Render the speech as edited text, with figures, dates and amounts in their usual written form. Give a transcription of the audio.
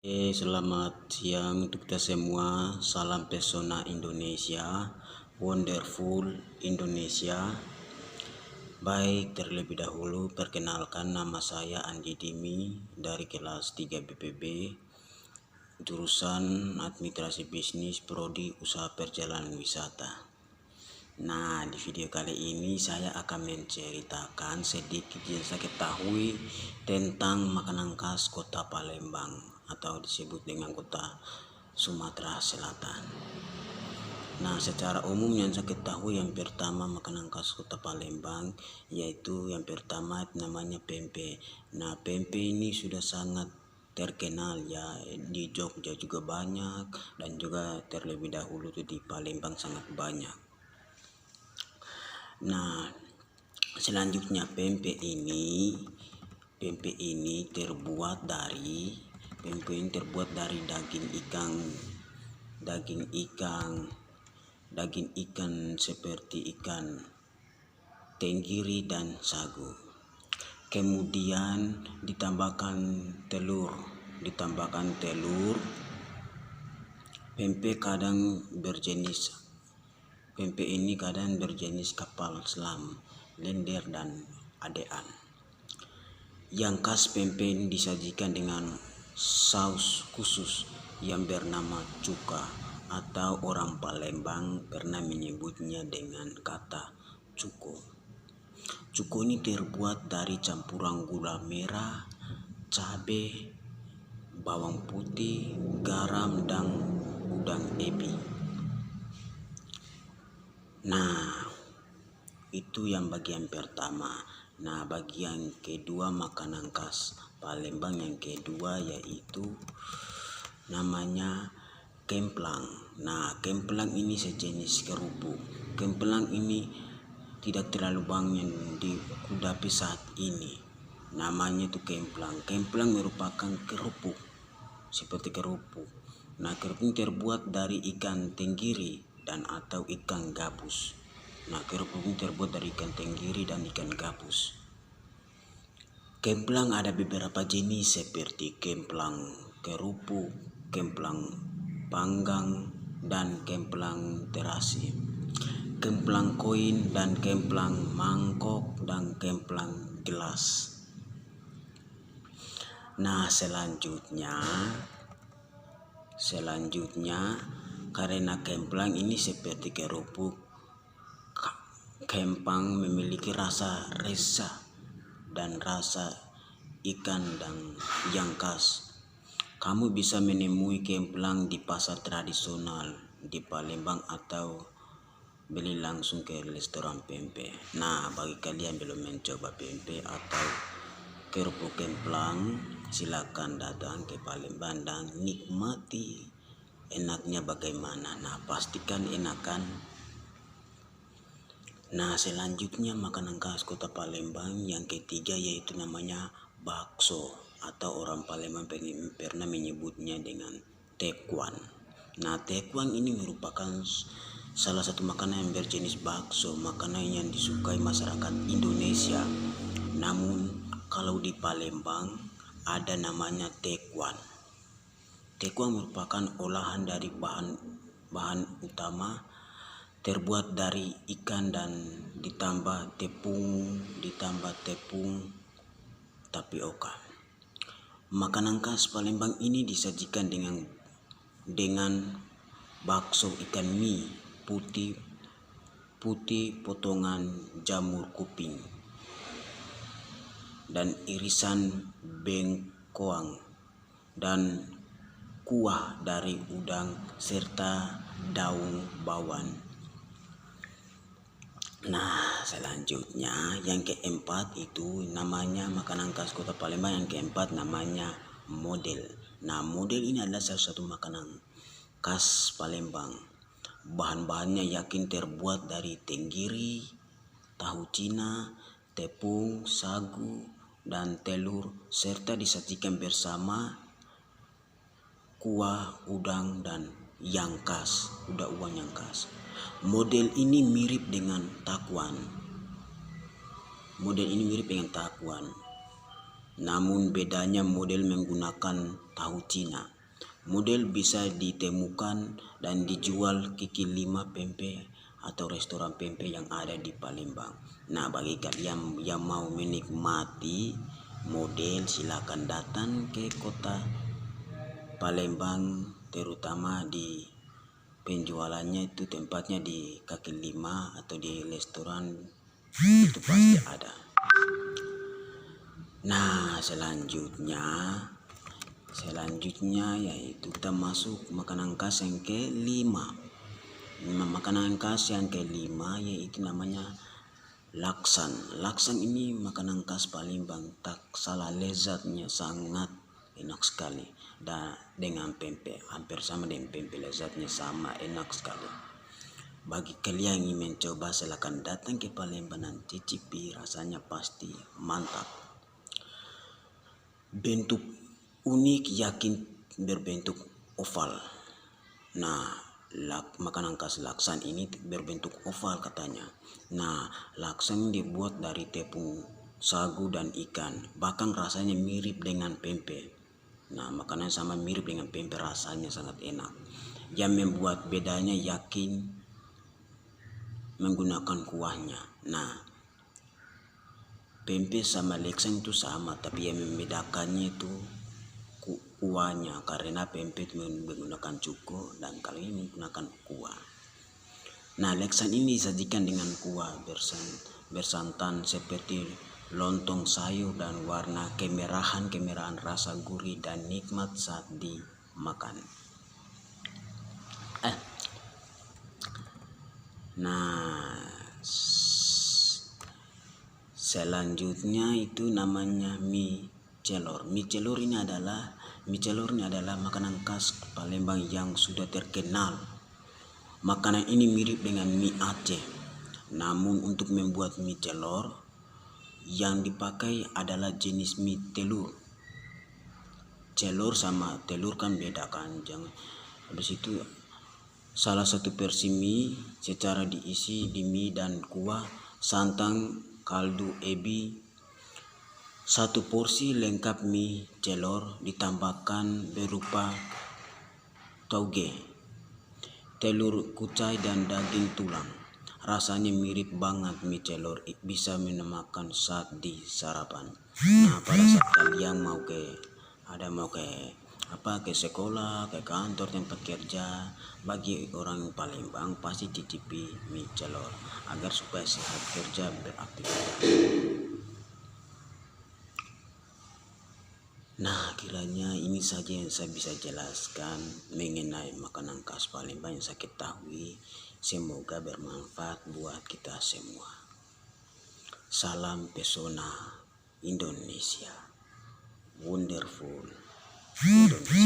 Selamat siang untuk kita semua. Salam pesona Indonesia, wonderful Indonesia. Baik, terlebih dahulu perkenalkan, nama saya Andi Dimi dari kelas 3 BPB, jurusan Administrasi Bisnis, Prodi Usaha Perjalanan Wisata. Nah, di video kali ini saya akan menceritakan sedikit yang saya ketahui tentang makanan khas Kota Palembang atau disebut dengan Kota Sumatera Selatan. Nah, secara umum yang saya ketahui yang pertama makanan khas Kota Palembang yaitu yang pertama namanya pempek. Nah, pempek ini sudah sangat terkenal ya, di Jogja juga banyak dan juga terlebih dahulu tuh di Palembang sangat banyak. Nah, selanjutnya pempek ini terbuat dari daging ikan seperti ikan tenggiri dan sagu. Kemudian ditambahkan telur. Pempek ini kadang berjenis kapal selam, lender dan adean. Yang khas pempek ini disajikan dengan saus khusus yang bernama cuka, atau orang Palembang pernah menyebutnya dengan kata cuko. Cuko ini terbuat dari campuran gula merah, cabai, bawang putih, garam, dan udang ebi. Nah, itu yang bagian pertama. Nah, bagian kedua makanan khas Palembang yang kedua yaitu namanya kemplang. Nah, kemplang ini sejenis kerupuk. Kemplang ini tidak terlalu banyak dikudapi saat ini. Namanya itu kemplang. Kemplang merupakan kerupuk, seperti kerupuk. Nah, kerupuk terbuat dari ikan tenggiri dan atau ikan gabus. Nah, kerupuk ini terbuat dari ikan tenggiri dan ikan gabus. Kemplang ada beberapa jenis seperti kemplang kerupuk, kemplang panggang, dan kemplang terasi, kemplang koin dan kemplang mangkok, dan kemplang gelas. Nah, selanjutnya karena kemplang ini seperti kerupuk, kemplang memiliki rasa resa dan rasa ikan dan yang khas. Kamu bisa menemui kemplang di pasar tradisional di Palembang atau beli langsung ke restoran pempek. Nah, bagi kalian belum mencoba pempek atau kerupuk kemplang, silakan datang ke Palembang dan nikmati enaknya bagaimana. Nah, pastikan enakan. Nah, selanjutnya makanan khas Kota Palembang yang ketiga yaitu namanya bakso, atau orang Palembang pernah menyebutnya dengan tekwan. Nah, tekwan ini merupakan salah satu makanan yang berjenis bakso, makanan yang disukai masyarakat Indonesia. Namun kalau di Palembang ada namanya tekwan. Tekwan merupakan olahan dari bahan utama terbuat dari ikan dan ditambah tepung tapioka. Makanan khas Palembang ini disajikan dengan bakso ikan mie putih, potongan jamur kuping, dan irisan bengkoang, dan kuah dari udang serta daun bawang. Nah, selanjutnya yang keempat itu namanya makanan khas Kota Palembang yang keempat namanya model. Nah, model ini adalah salah satu makanan khas Palembang. Bahan-bahannya yakin terbuat dari tenggiri, tahu Cina, tepung, sagu, dan telur, serta disajikan bersama kuah udang dan yang khas, uang yang khas. Model ini mirip dengan takwan. namun bedanya model menggunakan tahu Cina. Model bisa ditemukan dan dijual kaki lima pempek atau restoran pempek yang ada di Palembang. Nah, bagi kalian yang mau menikmati model, silakan datang ke kota Palembang, terutama di penjualannya itu tempatnya di kaki lima atau di restoran itu pasti ada. Nah, selanjutnya yaitu kita masuk makanan khas yang kelima. Makanan khas yang kelima yaitu namanya laksan. Laksan ini makanan khas Palembang, tak salah lezatnya sangat enak sekali. Dan dengan pempek, hampir sama dengan pempek, lezatnya sama, enak sekali. Bagi kalian yang ingin mencoba, silakan datang ke Palembang dan cicipi, rasanya pasti mantap. Bentuk unik, yakin berbentuk oval. Nah, makanan khas laksan ini berbentuk oval katanya. Nah, laksan dibuat dari tepung sagu dan ikan, bahkan rasanya mirip dengan pempek. Nah, makanan sama mirip dengan pempek, rasanya sangat enak. Yang membuat bedanya yakin menggunakan kuahnya. Nah, pempek sama laksan itu sama, tapi yang membedakannya itu kuahnya, karena pempek menggunakan cuko dan kalau ini menggunakan kuah. Nah, laksan ini disajikan dengan kuah bersantan seperti lontong sayur dan warna kemerahan rasa gurih dan nikmat saat dimakan. Nah, selanjutnya itu namanya mie celor. Mie celor ini adalah makanan khas Palembang yang sudah terkenal. Makanan ini mirip dengan mie Aceh. Namun untuk membuat mie celor yang dipakai adalah jenis mie telur. Celor sama telur kan beda kan. Habis itu salah satu versi mie secara diisi di mie dan kuah, santan, kaldu ebi. Satu porsi lengkap mie celor ditambahkan berupa tauge, telur kucai dan daging tulang. Rasanya mirip banget mie celor, bisa menemukan saat di sarapan. Nah, pada saat kalian mau ke sekolah, ke kantor, tempat kerja, bagi orang Palembang pasti cicipi mie celor agar supaya sehat kerja beraktivitas. Nah, kiranya ini saja yang saya bisa jelaskan mengenai makanan khas Palembang yang saya ketahui. Semoga bermanfaat buat kita semua. Salam pesona Indonesia, wonderful Indonesia.